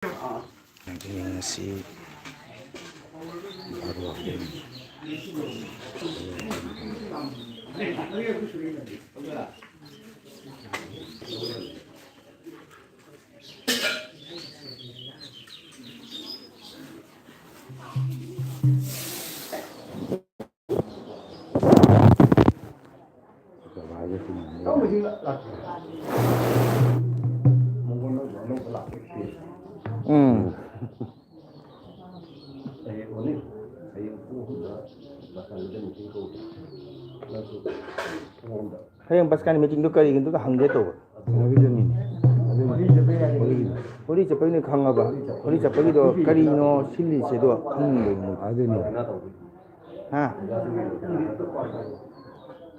Yang si baru ini. Hayang paskan meeting tu kari gitu hang deh tu. Hori cepat ni khang apa? Hori cepat itu kari no sili sedo hang deh mu. Ada ni. Ha.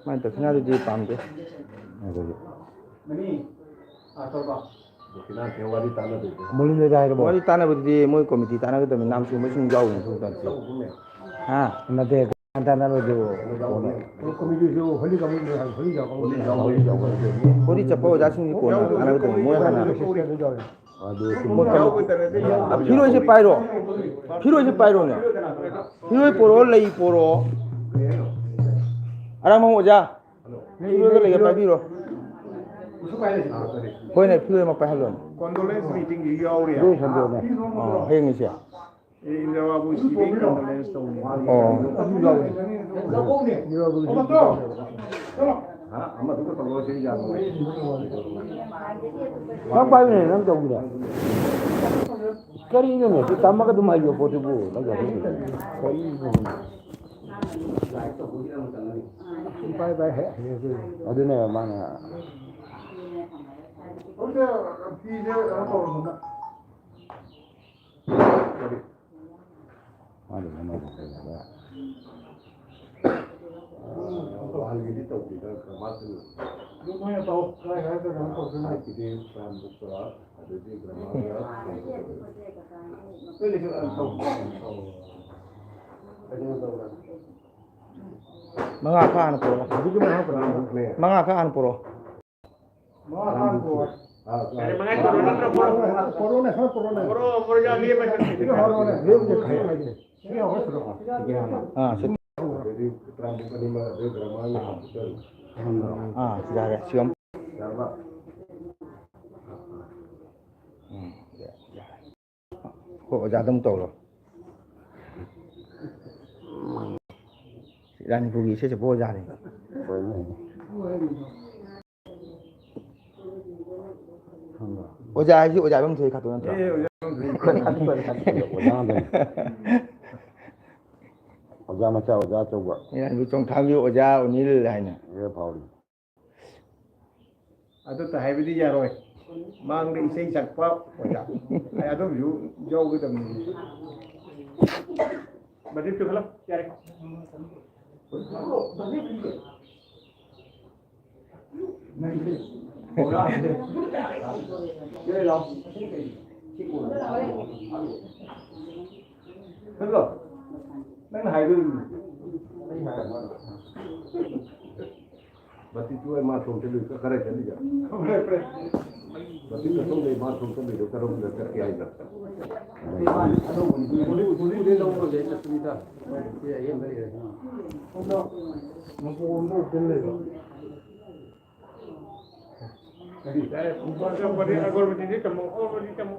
Mana tu kena tu dia pam deh. Ada. Mungkin dah ada. Wali tanah berdiri, mungkin komiti tanah kita menam semua sing jauh tu kan. Ha. Nanti tanah tu. Komiti tu holi kamu holi jauh. Holi cepat jasing ni kau tanah kita mui hana. Piro je pairo. Piro je pairo ni. Piro poro lagi poro. Arang mau aja. Piro tu lagi apa piro? Kau ni piro mau pahalon. Condolence meeting di Yauri. Oh, heng ni siapa? In the Abu Dhabi condolence to. Oh. Apa ini? Nama tu apa? Kari ini ni, kita makan tu mayu foto bu, lagi ada. Kari ini. Bye bye. Ada ni mana? Ada pizza apa? Ada mana? Hal ini tahu kita masuk. Lumayan tahu saya ada nama tu. Kita pernah buka ada di Gramada. Boleh juga tahu. Mga kaan puro. Mga kaan puro. Ah, sudah ada siom. Kok jatuh tahu loh. Dan pergi saya sebuah jalan. Oja aja oja bang saya katakan. Oja macam oja coba. Ini kan bukan kami oja unil lainnya. Ya Pauli. Ada tak hebat dia roy. Mang di sini cakap oja. Ada tu jauh kita ni. Berarti tu kalau cari. Hello. Nang hai tu. Berarti tu emang tu tu kerja jadi ya. Berarti tu tu emang tu tu itu kalau kita kerja aja. Boleh dia lawan dia cerita. Ya ya beri. Mampu boleh. Jadi saya bukan pada agor begini kamu begini kamu.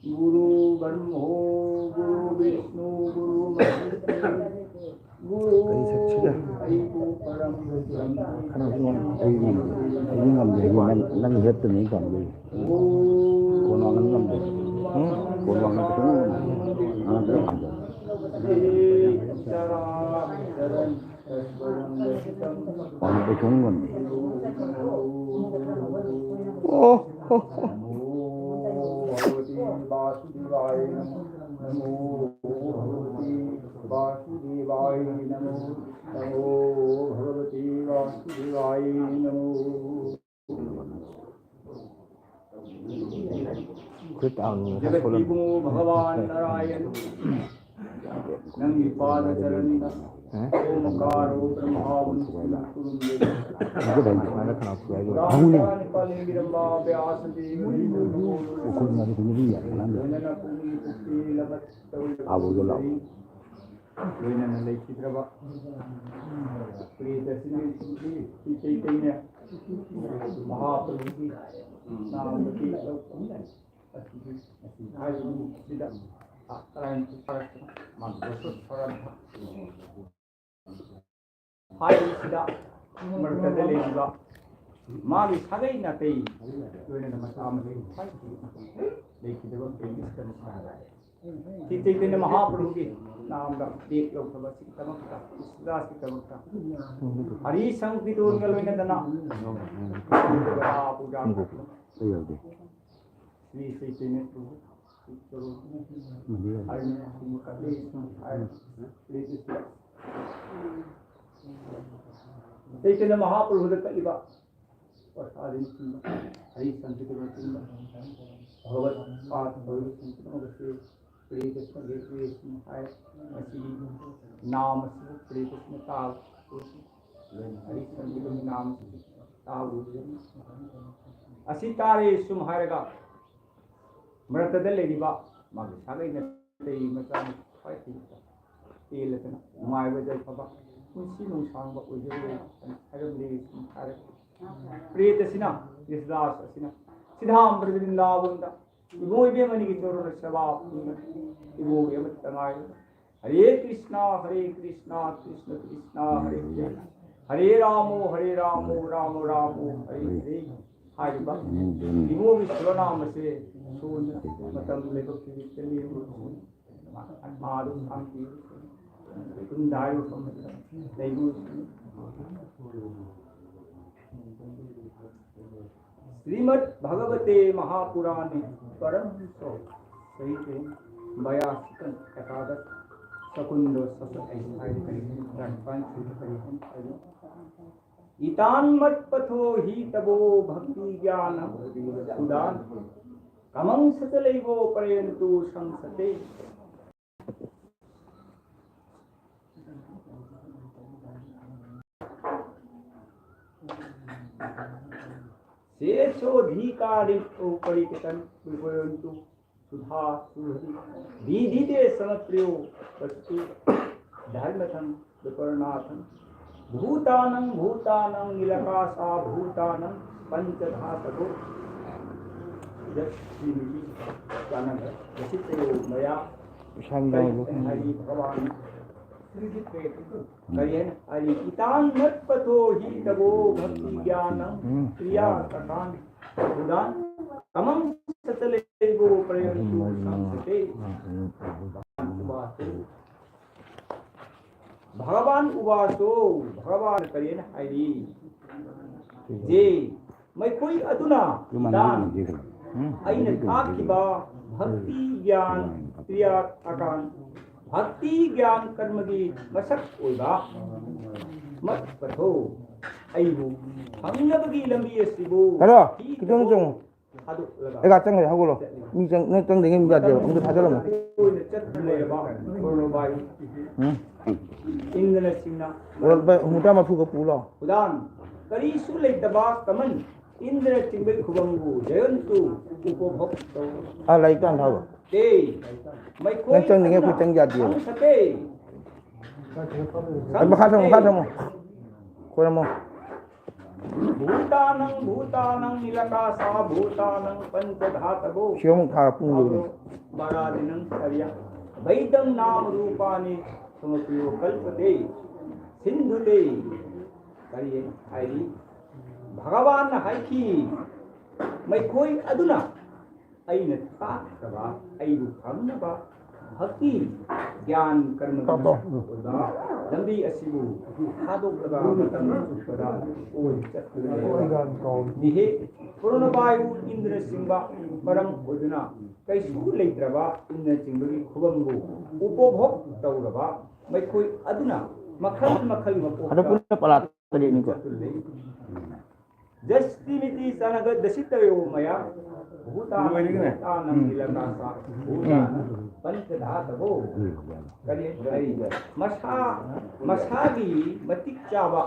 गुरु ब्रह्मो गुरु विष्णु गुरु गुरु परम Ini ngambil nang lihat tu ni ngambil. Konoangan ngambil. Konoangan tu ada ngambil. Orang berjungun. Oh. जगत विभु भगवान नारायण नंगी पाद चरण ओमकारो ब्रह्मा मागी सागै नातै लोइना मसामले चैतन्य महाप्रभु के नाम का देख लो हरि संकीर्तन उनका लोइना दना पूजा श्री चैतन्य चैतन्य महाप्रभु कलिबा और हरि संकीर्तन भगवत पाद भगवत संकीर्तन श्री कृष्ण कृष्ण नाम श्री कृष्ण ताल हरि संकीर्तन नाम ताल असितारे सुमहारगा मृतदल्लेरिबा मागे सागैना तै मचान फाइति तेलतना मायबजै फबा कुंसी नुसांबा ओजै हरमले सुमहार प्रेतसिना यशदास असिना सिधाम वृंदावनदा इबो इबेमनि की तोरण सभा इबो यमतंगाय हरे कृष्णा कृष्ण कृष्ण हरे हरे रामो राम रामो हरे हरे हाइबा इबो विश्वनाम से सोन मतम लेको की चली मादु शांति कुंदायु समझ लेगु श्रीमद् भगवते महापुराणे परम सहित 82 एकादश सकुंड इतान्मत्पथो हि तबो भक्ति ज्ञान उदान कमं सकलैवो पर्यन्तु संसते शेषोधिकारी उपरिकतन विपयन्तु सुधा सुहृदि दीदिते समप्रियो वस्तु धर्मथं विपर्णाथं भूतानं नीलकाशा भूतानं पंचधातको यस्मिनि कानन रचितयो मया हरि भगवान करियन हरि इतान्मत्पथो हि तवो भक्ति ज्ञानं क्रिया सकान उदान तमं सतले भगवान उवासो भगवान करेन हाइरी जे मैखोई अदुना दान अइन थाकिबा भक्ति ज्ञान क्रिया आकान भक्ति ज्ञान कर्म की मसक ओइबा मत पथो अइबु हंगबगी लंबी असिबु हेलो कितने जंग एका चंग है हागोलो मी चंग ने चंग देंगे मी जाते हम तो थाजलो म इंद्र सिंह और मुटा मफु को पूलो उदान करी सुले दबा कमन इंद्र सिंह खुबंगु जयंतु उपभोग आ लाई कान थागो ते मैं कोई चंग देंगे कोई चंग जाती है सके अब खासम कोई मो भूतानं निलकासा भूतानं पंचधातवो शिवम था पुंगु बारादिनं सर्या वैदं नाम रूपानि समपियो कल्पते सिंधुते करिए आईरी भगवान हाइकी मैखोई अदुना अइन ताकबा अइबु खमनबा भक्ति ज्ञान कर्म लंबी असिबु हादोकदा मतम सुखदा ओइ चतुरे पुरनबायु इंद्र सिंबा परम उदना कैसु लेत्रबा इंद्र सिंबगी खुबंगु उपभोग तौरबा मैखोई अदुना मखल मखल मपो ada pun pala tadi ni ko जस्तिमिति सनग दशितयो मया भूतानं निलकासा भूतानं पंचधातवो करिए मसागी मतिक चाबा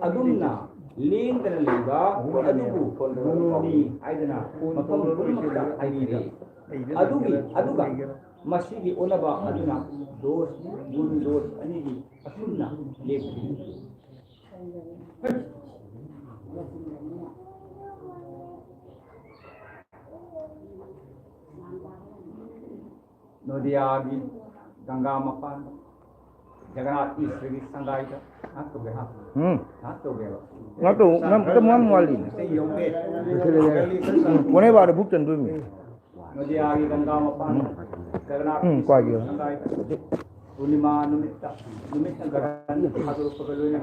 अदुमना लेंदन लेबा अदुबु कोनोनी आइदना मफम पुरमक्ता आइरे अदुगा मसीगी ओनबा अदुना दोष गुण दोष अनिगी असुन्ना लेपि नदियागी गंगा मपान जगन्नाथ ईश्वर की संगाई का हाथ तो गया हाथ तो गया na to nam to mo mali से योगे कोने बार भूख चंदु में नदियागी गंगा मपान जगन्नाथ kwa gyo संगाई का पूर्णिमा निमित्त गगन हाथों पकड़ो ना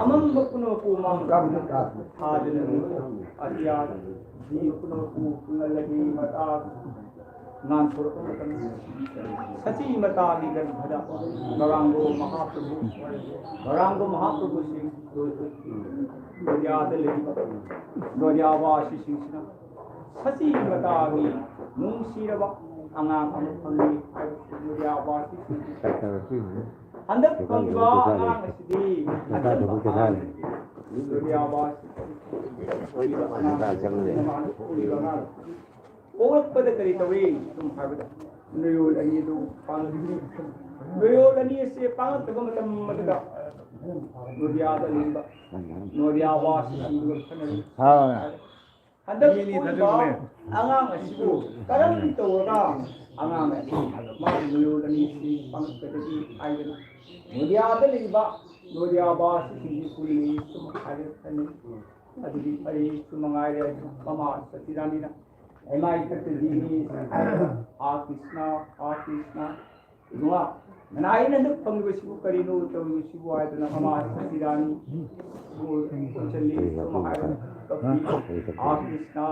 अमं बकुनो कुमां हाजन अतिया जी कुनो कुललगी मता नान पुरको मतन सची मता निगन भजा गौरांगो महाप्रभु सिंह दोर्यावासी सिंह सची मता की नुंसीरवा अंगाम अमुफंगी दोर्यावासी अंदर पंगवा अंगाम सिद्धि ओवरपद करी तवे तुम हाबदा नयोल अनि दो पांगि नयोल अनि से पांग तगम तम मददा नोदियाद लिंबा नोदियावास सिंगुरखन ha अंदर पंगवा अंगाम असिबो करम तोगा अंगाम असि मा नयोल अनि से पांग कदि आइदन नोदियाद लिंबा नोदियावास सिंगुरखन तुम हाबदा अदि परि सुमंगाय पमा सतिरानीना एमाई करते दीनी आ कृष्णा इनुआ मनाई ने तो पंग शिव करिनो तो शिव आय तो हमा सतिरानी वो चली तो महाय कपि आ कृष्णा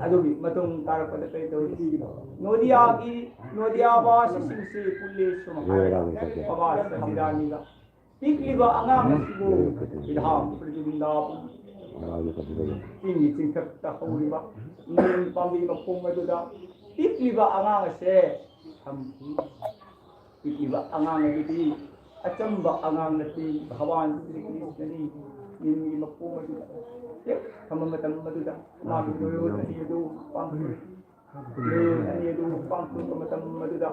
अदुगी मतुम तारपद पे तो नोदियावास सिंह से पुल्ले सुमहाय पवा सतिरानी का पिकलिबा अंगाम शिव विधाम प्रतिबिंदाप इंगी चिंथक हौरिबा इन पामी मखों मदुदा पिकलिबा अंगाम से हम पिकलिबा अंगाम यदि अचंबा अंगाम नति भगवान श्री कृष्णनी इंगी मखों मदुदा सममतम मदुदा मामी दोयो अनियदु पांगु अनियदु पांगु मतम मदुदा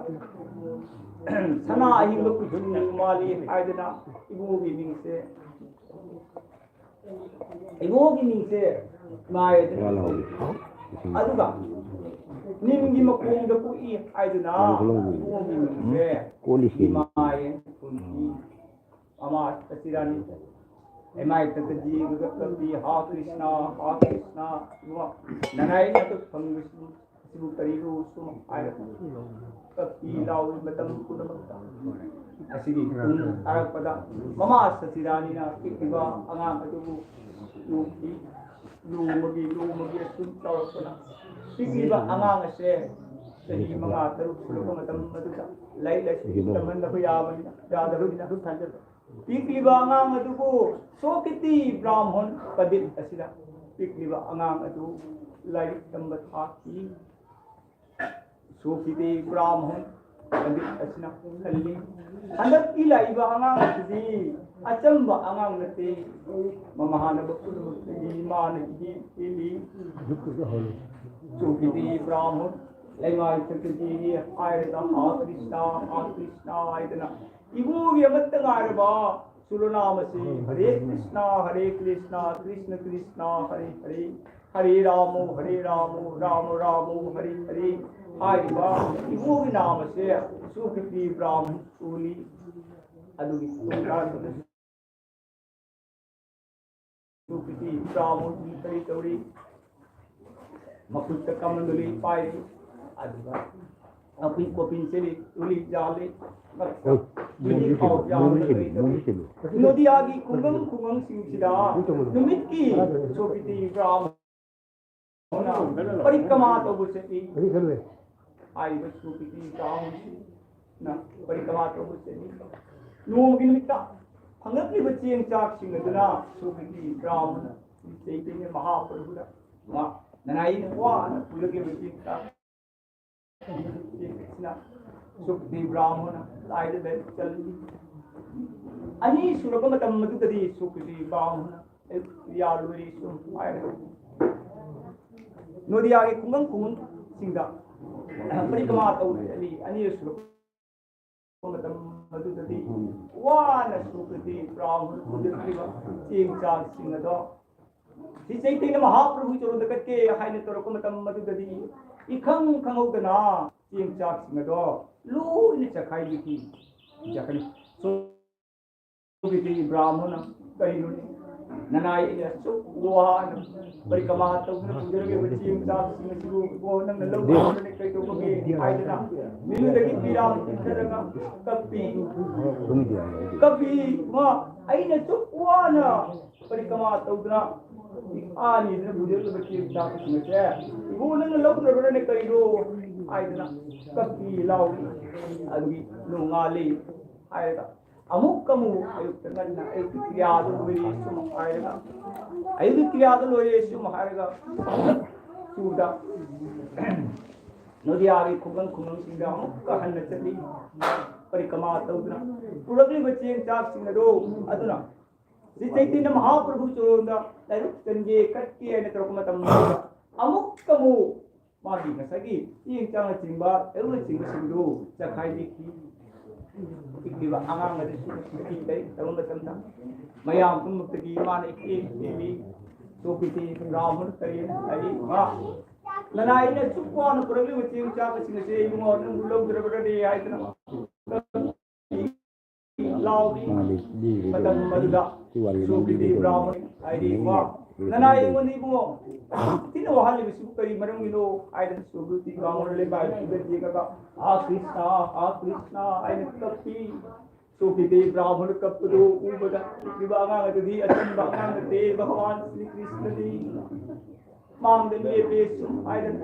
सना अहिंग कुजुन माली हायदना इबोगी मिंग से इबोगी मिंग से माय अदुगा निमगी मकोंग द कुई हायदना इबोगी मिंग से कोली से माय कुंती अमा सतिरानी एमाय ततजी गगतबी हा कृष्णा नुवा ननाई न तो फंगसु sibu karibu sum ayat kapi lau matam punamakta asigi arak pada mama satirani na kikiba angang atubu lu magi sum tawsana kikiba angang ase sahi mga taruk sulong matam matuka lai lai taman na kuyaman da daru na thanjar kikiba angang atubu so kiti brahman padit asida kikiba angang atu lai tambat haki so kiti brahman padit asina kalli handak ila iba angang ati achamba angang nate mamahana bakulu iman ili so kiti brahman lai sakti ayata krishna ayatana ibu yamatta garba सुरनामसी हरे कृष्णा कृष्ण कृष्णा हरे हरे हरे रामो राम रामो हरे हरे आइबा इवो नाम से सुखी ब्राह्मण सूली अदुगी सुखी ब्राह्मण करी तौरी मकुट कमंडली पाई अदुगा अपनी कोपिन से उली जाले नदी आगी कुंगम सिंसिदा नुमित की सोपिति ब्राह्मण परिक्रमा तो बुसेती आई बसुपिति ब्राह्मण ना परिक्रमा तो बुसेती नोगी निमित्ता हंगती बच्चें चाक सिंगदना सोपिति ब्राह्मण चैतन्य महाप्रभुदा वा ननाई वा पुलके बच्चें चाक सुखी ब्राह्मण लाइड बेल चल अनि सुरगम तम मधुदि सुखी ब्राह्मण यालुरी सुम आय नोदी आगे कुंगम सिंगा परिक्रमा तौली अनि सुरगम तम मधुदि वान सुखी ब्राह्मण पुदिवा चेंग चांग सिंगदो सी चैतन्य महाप्रभु चोरद कके हाइने तोरकम तम मधुदि इखंग खंगौदना चेंग चाक सिंगदो लून चखाई लिखी जखनी सो बिति ब्राह्मण कहिनु ननाई सो गोहान परिक्रमा तौन पुजरगे चेंग चाक सिंगसिबु गो नंग लौ ने कई तो मगे आइदना मिलु दगी पीराम तिरंगा कपी मा आइने चुकवाना परिक्रमा तौदना आनी ने बुझे बच्चे चाक सिंगसे वो नंग लौ ने कई रो आइदना कपी लाउरी अदुगी नुंगाली आयदा अमुक कमु अयुक्त नन्ना अयुक्त क्रियादु लोरे सुम आयदा अयुक्त क्रियादु लोरे सुम आयदा सुदा नदी आगे खुगन सिंगा अमुक का हन्न चली परिक्रमा तौदना पुरगली बच्चे चाक सिंगदो अदुना श्री चैतन्य महाप्रभु चोंदा लाइक तंगे कट्टी ने तरकम तम अमुक कमु मागी नसगी इन चांग चिंबा एउ चिंग सिंदु चखाई दिखी इकलिबा आंगांग मध्ये सुखी दै तरुण तमता मयाम कुमुक्ति मान एकेली सोपिति ब्राह्मण करी आई वा ननाई ने चुक्वान पुरगली चिंग चाक सिंग से युमो न गुलो गुरबडे आइतना लाउदी पतन मदुदा सोपिति ब्राह्मण आई वा ननाई मुनि बो तीन वहाले बिसु करी मरम गिनो आइदन सुबुति ब्राह्मण ले बाय बेजी का आ कृष्णा आइने कपी सोपिते ब्राह्मण कपदो उबदा विवागा गदि अचन बागा ते भगवान श्री कृष्ण दी मांग दे पेसु आइदन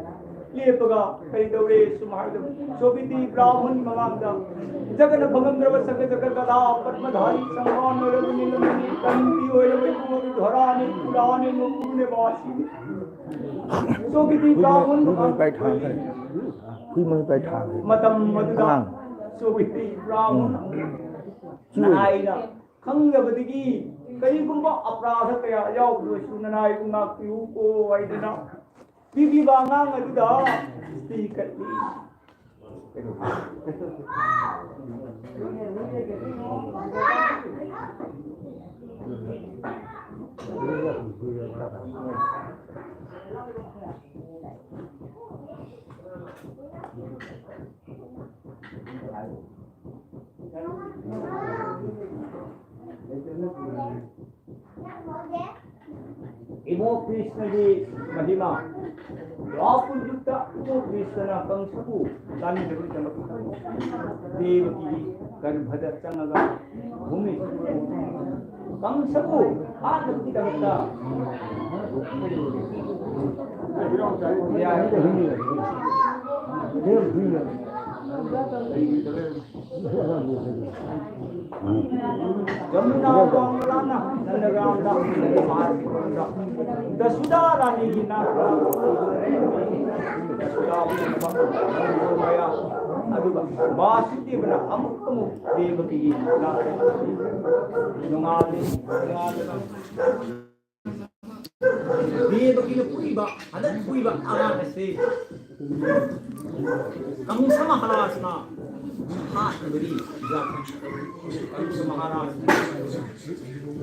लेपगा कई दौड़े सुमार्द सोपिति ब्राह्मण मगांदा जगन भगंद्रव सक जगत गदा पद्मधारी संवान नरव नीलमणि कंती ओय वैकुंठ धराने पुराने मुकुने वासी सोपिति ब्राह्मण बैठा है कोई मैं बैठा है मतम मदुदा सोपिति ब्राह्मण नाइना खंगबदगी कईगुंबा अपराध कया यावदु सुननाय गुंगा क्यू को वैदना बिबी बांगांग अदुदा स्ती कल्ली इमो कृष्ण की महिमा द्वापर युगता कृष्णना कंसबु लानिदबि दमक देवकी गर्भदा चंगगा भूमि कंसबु आदबि दमक Jamuna Bangalana, Nandagramda, the Sudarani Naka, the Sudamaya, Basiti, Amukamu, Devaki, Numali, Devaki Puiba, and then Puiba Anasi. Kamu sama halasna, hat beri, kamu sama halas.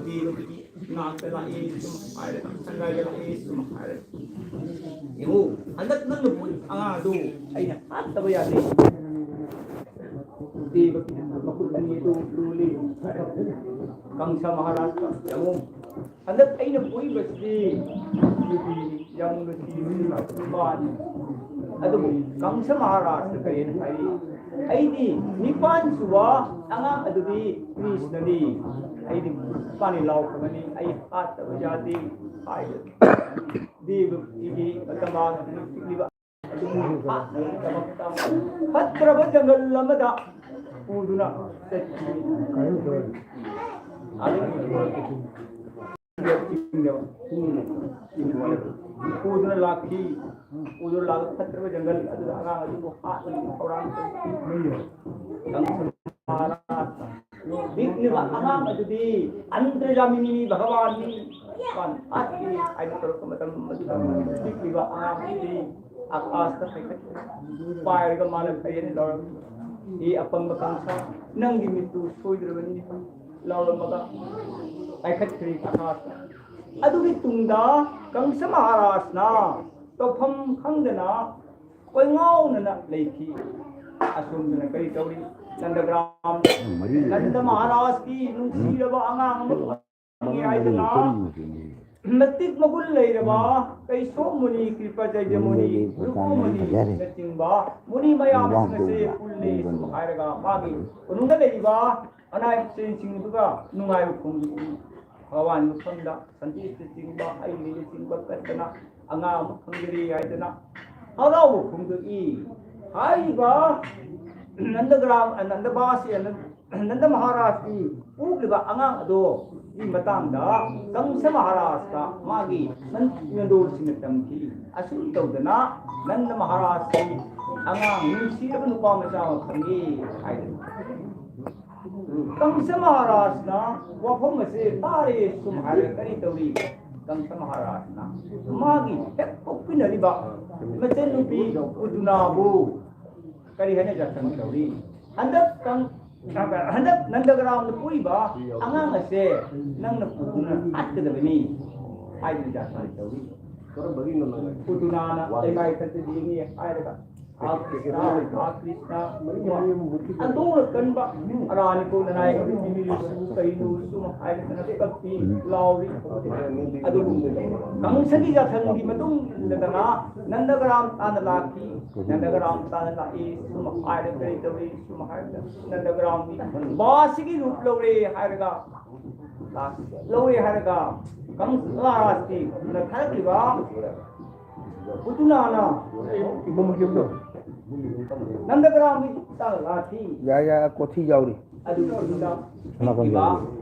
Di nak telah itu, ada sangai telah itu, ada. Ibu, anda nang pun angadu, ayah hat tahu ya ni. Di makutan itu dulu, kamu sama halas, kamu. Anda ayah pun bersih, yang bersih ban. Aduh, kamu semaras kaya ni. Aidi nipan suwa, angang aduh di Krishna di. Aidi pani lau kemani, aidi hat terjadi. Aidi di ini pertama ini hat hat terabad jungle lama dah. Uduna. Udun laki, udun lalu terus jungle ada orang itu hak orang itu. Ini orang itu di antara ini Bhagawan ini kan hati ada terus teman-teman ini orang ini akas terkait fire ke malam kayak orang ini apa bangsa nang gimitu soider ini lalu maka aikat kiri akas aduh tungda kang samaharasna tofam khangdana koi ngau na leiki asum na kai tauri nandagram nanda maharaj ki nungsiraba angang ngi aidana matik magul leiraba kai so muni kripa jai muni ruko muni natingba muni mayam se pulle suhairaga magi ununga leiba anai sing duga nungai khumdu Bhagawan Mukhamda, Santi Singba, Aili Singba Katana, Anga Mukhangiri Aidana, Harau Kumdu Haiba Nandagram and Nandabasi and Nanda Maharasi, Ugliba Anga Do, Matanda, Kamsa Maharasta, Magi, Nandur Sinatamki, Asunto Dana, Nanda Maharasi, Anga, Nusirapamasa Kangi, Kamsa Maharasna, Wapamase, Tare, Sumhara, Karitori, Kamsa Maharasna, Magi, Hepopinariba, Masenupi, Udunabu, Karihana Jasantori, and that Nandagram the Puiba, Angangase, Nanga at the Vini, I did Jasantori, Udunana, they might cut the Dini, Iraga. Krishna, and all Kanba, Aranico, and I Kainu, Sum, I Kapi, Lauri, Adu, Kamusaki Jatan, Gimatum, Ladana, Nandagram, Tanalaki, Nandagram, Tanalaki, Sum, I the Territory, Sum, Nandagram, Basiki, Lore, Haraga, Lore Haraga, Kamsarasti, Natakiva, Utunana, Nandagram Talati. Ya kothi jauri. Adu Kiba,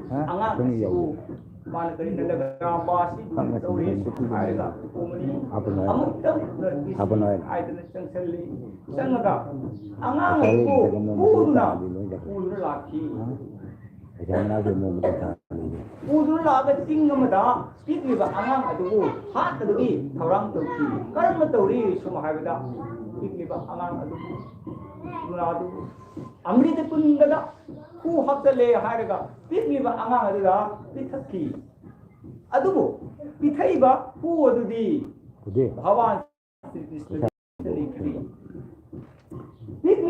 Anga Kisu, Manakari Nandagram Basi, Tori, Aida, Umani, Amutam, Idan Sansali, Sangaga, Anga, Udulaki. Udulaga Tingamada, speak with Angang Adu, Hat Adu, Tarang Turki, Karamatori, Sumahada, speak with Angang Adu, Amrita Kundada, who have the lay Haraga, speak with Angang Adula, Pitaki. Adu, Pitaiba, who would be Havan, speak with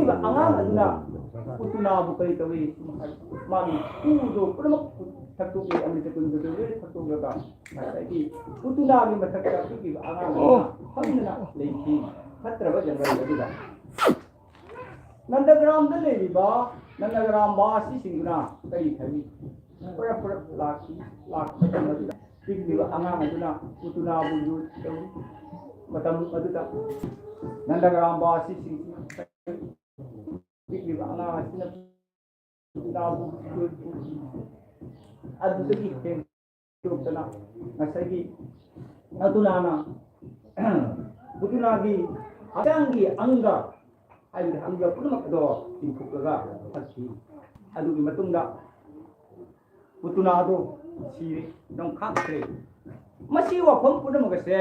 Angang Adula. Utuna bukai tawi magi udo ꯊꯛꯇꯣꯛꯏ Amit ꯀꯨꯟꯕꯗꯨ ꯂꯣꯏꯅ ꯊꯛꯇꯣꯛꯂꯒ ꯉꯁꯥꯏꯒꯤ ꯄꯨꯇꯨꯅꯥꯒꯤ ꯃꯊꯛꯇ ꯄꯤꯛꯂꯤꯕ ꯑꯉꯥꯡ ꯑꯃ ꯐꯝꯗꯨꯅ ꯂꯩꯈꯤ ꯐꯠꯇ꯭ꯔꯕ jungle ꯑꯗꯨꯗ ꯅꯟꯗꯒ꯭ꯔꯥꯝꯗ ꯂꯩꯔꯤꯕ ꯅꯟꯗꯒ꯭ꯔꯥꯝ ꯕꯥꯁꯤꯁꯤꯡꯗꯨꯅ ꯀꯔꯤ ꯈꯜꯂꯤ ꯄꯨꯔꯞ ꯂꯥꯛꯄ ꯃꯇꯝ ꯑꯗꯨꯗ ꯄꯤꯛꯂꯤꯕ ꯑꯉꯥꯡ ꯑꯗꯨꯅ ꯄꯨꯇꯨꯅꯥꯕꯨ ꯌꯨ ꯇꯧꯏ ꯃꯇꯝ ꯑꯗꯨꯗ ꯅꯟꯗꯒ꯭ꯔꯥꯝ ꯕꯥꯁꯤꯁꯤꯡꯁꯤ ꯄꯤꯛꯂꯤꯕ ꯑꯉꯥꯡ ꯑꯁꯤꯅ ꯄꯨꯇꯨꯅꯥꯕꯨ ꯑꯗꯨꯗꯒꯤ ꯍꯦꯟꯗꯣꯛꯇꯅ ꯉꯁꯥꯏꯒꯤ ꯄꯨꯇꯨꯅꯥꯒꯤ ꯍꯛꯆꯥꯡꯒꯤ ꯑꯪꯒ ꯍꯥꯏꯕꯗꯤ ꯑꯪꯒ ꯄꯨꯝꯅꯃꯛ ꯑꯗꯣ ꯆꯤꯡꯊꯣꯛꯂꯒ ꯊꯛꯈꯤ ꯑꯗꯨꯒꯤ ꯃꯇꯨꯡꯗ ꯄꯨꯇꯨꯅꯥꯗꯣ ꯁꯤꯔꯦ ꯅꯣꯡꯈꯥꯛꯈ꯭ꯔꯦ ꯃꯁꯤ ꯋꯥꯐꯝ ꯄꯨꯝꯅꯃꯛ ꯑꯁꯦ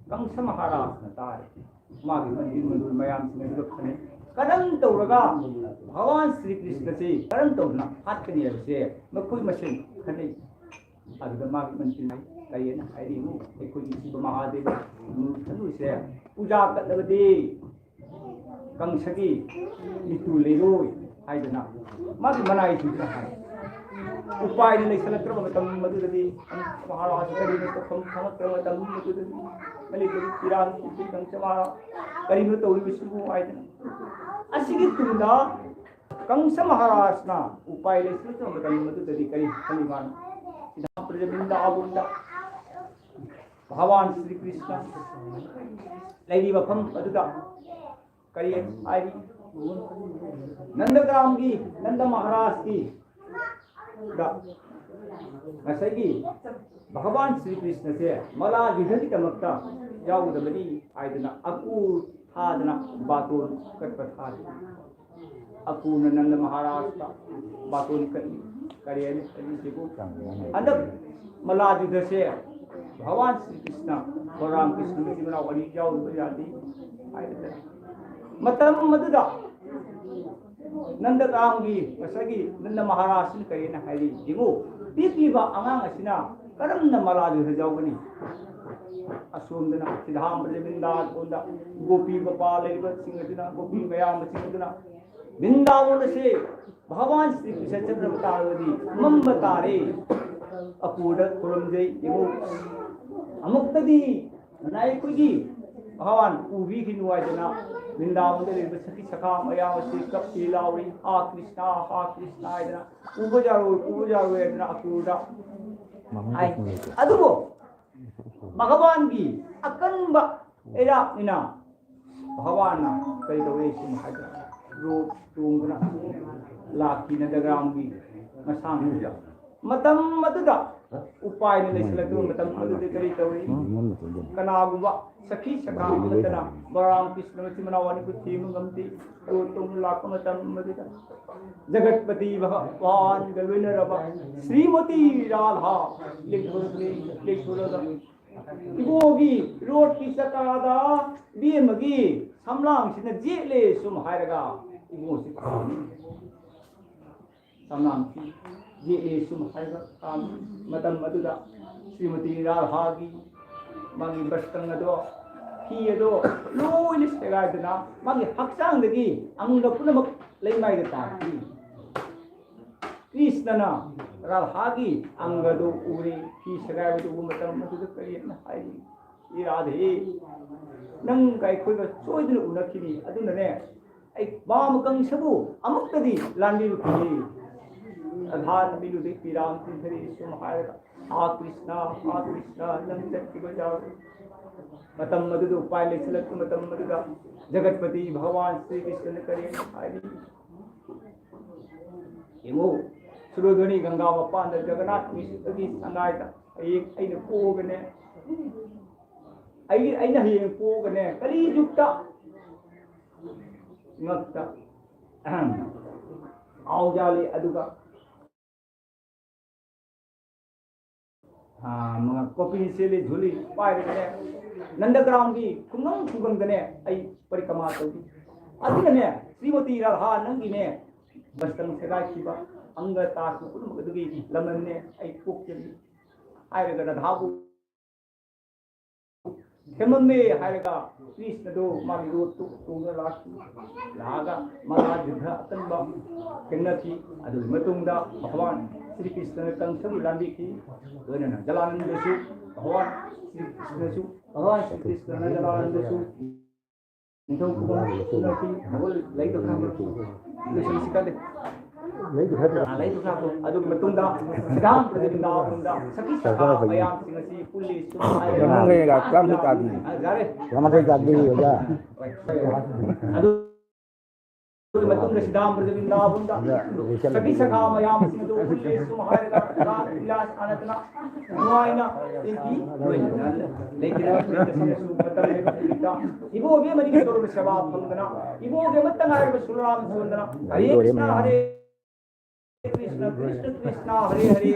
ꯀꯪꯁ ꯃꯍꯥꯔꯥꯖꯅ ꯇꯥꯔꯦ ꯃꯥꯒꯤ ꯃꯟꯗꯤꯔ ꯃꯗꯨ ꯃꯌꯥꯝꯁꯤꯡ ꯑꯗꯨꯗ ꯈꯟꯅꯩ ꯀꯔꯝ ꯇꯧꯔꯒ ꯚꯒꯋꯥꯟ ꯁ꯭ꯔꯤ ꯀ꯭ꯔꯤꯁꯅꯁꯤ ꯀꯔꯝ ꯇꯧꯗꯨꯅ ꯍꯥꯠꯀꯅꯤ ꯍꯥꯏꯕꯁꯦ ꯃꯈꯣꯏ ꯃꯁꯦꯟ ꯈꯟꯅꯩ ꯑꯗꯨꯗ ꯃꯥꯒꯤ ꯃꯟꯇ꯭ꯔꯤꯅ ꯀꯔꯤꯅ ꯍꯥꯏꯔꯤꯅꯣ ꯑꯩꯈꯣꯏꯒꯤ ꯁꯤꯕ ꯃꯍꯥꯗꯦꯕ ꯊꯅꯨꯁꯦ ꯄꯨꯖꯥ ꯀꯠꯂꯕꯗꯤ ꯀꯪꯁꯒꯤ ꯃꯤꯇꯨ ꯂꯩꯔꯣꯏ ꯍꯥꯏꯗꯅ ꯃꯥꯒꯤ ꯃꯅꯥꯏꯁꯤꯡꯗꯨꯅ ꯍꯥꯏ ꯎꯄꯥꯏꯅ ꯂꯩꯁꯜꯂꯛꯇ꯭ꯔꯕ ꯃꯇꯝ ꯃꯗꯨꯗꯗꯤ ꯃꯍꯥꯔꯥꯖ ꯀꯔꯤꯅꯣ ꯇꯧꯐꯝ ꯈꯪꯉꯛꯇ꯭ꯔꯕ ꯃꯇꯝ ꯃꯗꯨꯗꯗꯤ ꯃꯅꯤꯄꯨꯔꯤ ꯄꯤꯔꯥꯟ ꯀꯪꯁ ꯃꯍꯥꯔꯥꯖ ꯀꯔꯤꯅꯣ ꯇꯧꯔꯤꯕꯁꯤꯕꯨ ꯍꯥꯏꯗꯅ ꯑꯁꯤꯒꯤ ꯇꯨꯡꯗ ꯀꯪꯁ ꯃꯍꯥꯔꯥꯖꯅ ꯎꯄꯥꯏ ꯂꯩꯁꯜꯂꯛꯇ꯭ꯔꯕ ꯃꯇꯝ ꯃꯗꯨꯗꯗꯤ ꯀꯔꯤ ꯈꯜꯂꯤ ꯃꯥꯅ ꯕ꯭ꯔꯤꯟꯗꯥꯕꯟꯗ ꯚꯒꯋꯥꯟ ꯁ꯭ꯔꯤ ꯀ꯭ꯔꯤꯁꯅ ꯂꯩꯔꯤꯕ ꯃꯐꯝ ꯑꯗꯨꯗ ꯀꯔꯤ ꯍꯥꯏꯔꯤ ꯅꯟꯗꯒ꯭ꯔꯥꯝꯒꯤ ꯅꯟꯗ ꯃꯍꯥꯔꯥꯖꯀꯤ ꯉꯁꯥꯏꯒꯤ ꯚꯒꯋꯥꯟ ꯁ꯭ꯔꯤ ꯀ꯭ꯔꯤꯁꯅꯁꯦ ꯃꯂꯥ ꯌꯨꯙꯒꯤꯗꯃꯛꯇ ꯌꯥꯎꯒꯗꯕꯅꯤ ꯍꯥꯏꯗꯅ ꯑꯀꯨ ꯊꯥꯗꯅ ꯕꯥꯇꯣꯟ ꯀꯠꯄ ꯊꯥꯔꯤ ꯑꯀꯨꯅ ꯅꯟꯗ ꯃꯍꯥꯔꯥꯖꯇ ꯕꯥꯇꯣꯟ ꯀꯠꯂꯤ ꯀꯔꯤ ꯍꯥꯏꯅꯤ ꯑꯗꯨꯁꯤꯕꯨ ꯍꯟꯗꯛ ꯃꯂꯥ ꯌꯨꯙꯁꯦ ꯚꯒꯋꯥꯟ ꯁ꯭ꯔꯤ ꯀ꯭ꯔꯤꯁꯅ ꯕꯂꯔꯥꯝ ꯀ꯭ꯔꯤꯁꯅ ꯃꯆꯤꯟ ꯃꯅꯥꯎ ꯑꯅꯤ ꯌꯥꯎꯗꯕ ꯌꯥꯗꯦ ꯍꯥꯏꯗꯅ ꯃꯇꯝ ꯑꯗꯨꯗ ꯅꯟꯗꯒ꯭ꯔꯥꯝꯒꯤ ꯉꯁꯥꯏꯒꯤ ꯅꯟꯗ ꯃꯍꯥꯔꯥꯖꯁꯤꯅ ꯀꯔꯤꯅ ꯍꯥꯏꯔꯤ ꯌꯦꯡꯉꯨ ꯄꯤꯛꯂꯤꯕ ꯑꯉꯥꯡ ꯑꯁꯤꯅ ꯀꯔꯝꯅ ꯃꯂꯥ ꯌꯨꯙ ꯌꯥꯎꯒꯅꯤ ꯑꯁꯣꯝꯗꯅ ꯁꯤꯙꯥꯝꯕ ꯕ꯭ꯔꯤꯟꯗꯥꯕꯟꯗ ꯒꯣꯄꯤ ꯒꯣꯄꯥ ꯂꯩꯔꯤꯕꯁꯤꯡ ꯑꯗꯨꯅ ꯒꯣꯄꯤ ꯃꯌꯥꯝꯕꯁꯤꯡ ꯑꯗꯨꯅ ꯕ꯭ꯔꯤꯟꯗꯥꯕꯟ ꯑꯁꯤ ꯚꯒꯋꯥꯟ ꯁ꯭ꯔꯤ ꯀ꯭ꯔꯤꯁꯅ ꯆꯠꯇ꯭ꯔꯕ ꯇꯥꯔꯕꯗꯤ ꯃꯝꯕ ꯇꯥꯔꯦ ꯑꯀꯨꯗ ꯈꯨꯔꯨꯝꯖꯩ ꯌꯦꯡꯉꯨ ꯑꯃꯨꯛꯇꯗꯤ ꯑꯩꯈꯣꯏꯒꯤ ꯚꯒꯋꯥꯟ ꯎꯕꯤꯈꯤꯅꯨ ꯍꯥꯏꯗꯅ ꯕ꯭ꯔꯤꯟꯗꯥꯕꯟꯗ ꯂꯩꯔꯤꯕ ꯁꯈꯤ ꯁꯈꯥ ꯃꯌꯥꯝ ꯑꯁꯤ ꯀꯞꯄꯤ ꯂꯥꯎꯔꯤ ꯍꯥ ꯀ꯭ꯔꯤꯁꯅ ꯍꯥꯏꯗꯅ ꯎꯕ ꯌꯥꯔꯣꯏ ꯍꯥꯏꯗꯅ ꯑꯀꯨꯗ ꯍꯥꯏ ꯑꯗꯨꯕꯨ ꯚꯒꯋꯥꯟꯒꯤ ꯑꯀꯟꯕ ꯏꯔꯥꯛꯅꯤꯅ ꯚꯒꯋꯥꯟꯅ ꯀꯔꯤ ꯇꯧꯋꯤ ꯁꯨꯝ ꯍꯥꯏꯗꯅ ꯔꯣꯞ ꯇꯣꯡꯗꯨꯅ ꯂꯥꯛꯈꯤ ꯅꯟꯗꯒ꯭ꯔꯥꯝꯒꯤ ꯃꯁꯥꯡꯗꯨꯗ ꯃꯇꯝ ꯑꯗꯨꯗ ꯎꯄꯥꯏꯅ ꯂꯩꯁꯜꯂꯛꯇꯕ ꯃꯇꯝ ꯑꯗꯨꯗꯤ ꯀꯔꯤ ꯇꯧꯏ ꯀꯅꯥꯒꯨꯝꯕ ꯁꯈꯤ ꯁꯈꯥ ꯑꯃꯠꯇꯅ ꯕꯂꯔꯥꯝ ꯀ꯭ꯔꯤꯁꯅ ꯃꯆꯤꯟ ꯃꯅꯥꯎ ꯑꯅꯤꯕꯨ ꯊꯤꯕ ꯉꯝꯗꯦ ꯇꯣꯡꯅ ꯂꯥꯛꯄ ꯃꯇꯝ ꯑꯗꯨꯗ ꯖꯒꯠꯄति ꯚꯒꯋꯥꯟꯒ ꯂꯣꯏꯅꯔꯕ ಶ್ರೀಮತಿ ರಾಧಾ ꯂꯦꯛꯊꯣꯔꯒ ꯏꯕꯣꯒꯤ ꯔꯣꯠꯀꯤ ꯆꯀꯥꯗ ꯕꯦꯝꯃꯒꯤ ꯁꯝꯂꯥꯡꯁꯤꯅ ꯖꯦꯠꯂꯦ ꯁꯨꯝ ꯍꯥꯏꯔꯒ ꯏꯕꯣꯁꯤ ꯁꯝꯂꯥꯡꯁꯤ ꯖꯦꯠꯂꯦ ꯁꯨꯝ ꯍꯥꯏꯔꯒ ꯃꯇꯝ ꯑꯗꯨꯗ ಶ್ರೀಮತಿ ರಾಧಾꯒꯤ ꯃꯥꯒꯤ ꯕꯁꯇꯪ ꯑꯗꯣ ꯐꯤ ꯑꯗꯣ ꯂꯣꯏꯅ ꯁꯦꯒꯥꯏꯗꯅ ꯃꯥꯒꯤ ꯍꯛꯆꯥꯡꯗꯒꯤ ꯑꯪꯒ ꯄꯨꯝꯅꯃꯛ ꯂꯩꯃꯥꯏꯗ ꯇꯥꯈꯤ ꯀ꯭ꯔꯤꯁꯅꯅ ꯔꯥꯙꯥꯒꯤ ꯑꯪꯒꯗꯨ ꯎꯔꯤ ꯐꯤ ꯁꯦꯒꯥꯏꯕꯗꯨ ꯎꯕ ꯃꯇꯝ ꯑꯗꯨꯗ ꯀꯔꯤꯅ ꯍꯥꯏꯔꯤ ꯏꯔꯥꯙꯦ ꯅꯪꯒ ꯑꯩꯈꯣꯏꯒ ꯁꯣꯏꯗꯅ ꯎꯅꯈꯤꯅꯤ ꯑꯗꯨꯅꯅꯦ ꯑꯩ ꯀꯪꯁꯕꯨ ꯑꯃꯨꯛꯇꯗꯤ ꯂꯥꯟꯕꯤꯔꯨꯈꯤꯅꯤ राधा बिलुदे पीराम तिधरी सुम हायगा हा कृष्णा नम चक्की जाओ मतम मधुदु उपाय लेसलक मतम मधुदा जगतपति भगवान श्री कृष्ण करे हायरी येमो सुरोधनी गंगा मपान जगन्नाथ मिश्रगी संगायता अइने पोगने अइने हयें पोगने कली युक्ता ngakta aujali aduga mga kopi sili झुली पाइरने नंदग्राम की कुंगम कुंगमदने आई परिक्रमा तौदी अदिने श्रीमती राधा नंगिने बस्तम सेगाखिबा अंग तासु कुलमगदुगी लमनने आई पोक्चली हायरगा राधाबु हेममे हायरगा कृष्ण दो मागी रोतु तोंग लाखि लागा मगा युद्ध अतनबा केंगनथि अदु मतुंगदा भगवान Sri Krishna Kangsam Lambi ki Jalananda Su Bhagavan Sri Krishna Su Bhagavan Sri Krishna Jalananda Su Então como aqui vou lei do campo isso se cadê lei do campo adu matunda sedang berjumpa bunda sakit sakit ayam singasi pulis semua Jangan kayak gak kalam tu tadi. Zare Selamat hari tadi ya. adu matunda sedang berjumpa bunda sakit sakit ayam singasi pulis semua ada ilas anak-anak semuanya ini lekin ibu dia mari kita turun sebab pengena ibu dia matang hari bersulam sundana Hare Krishna Hare Krishna Krishna Krishna Hare Hare